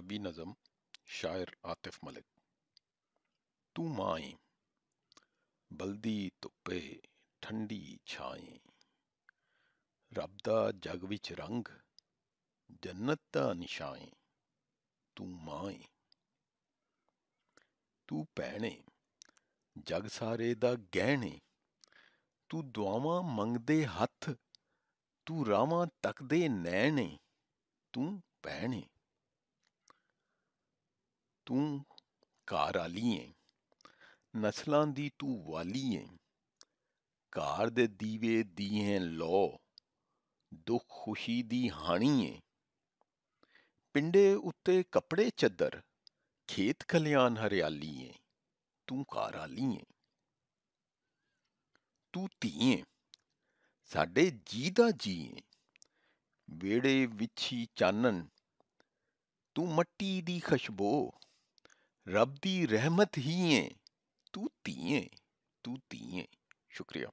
पंजाबी नज़म शायर आतिफ मलिक। तू माए बलदी धुप्पे ठंडी छाए, रब दा जग विच रंग जन्नत दा निशाए। तू माए तू भैणे जग सारे दा गहणे, तू दुआवां मंगदे हत्थ, तू रावां तकदे नैणे। तू भैणे तू घर आली ऐ, नस्लां दी तू वाली ऐ। घर दे दीवे दिएं लौ, दुख खुशी दी हानी ऐ। पिंडे उत्ते कपड़े चद्दर, खेत खलियान हरियाली ऐ। तू घर आली ऐ। तू धी ऐ साडे जी दा जी ऐ, वेड़े विछी चानन, तू मट्टी दी खशबो, रब दी रहमत ही ऐ। तू धी ऐ, तू धी ऐ। शुक्रिया।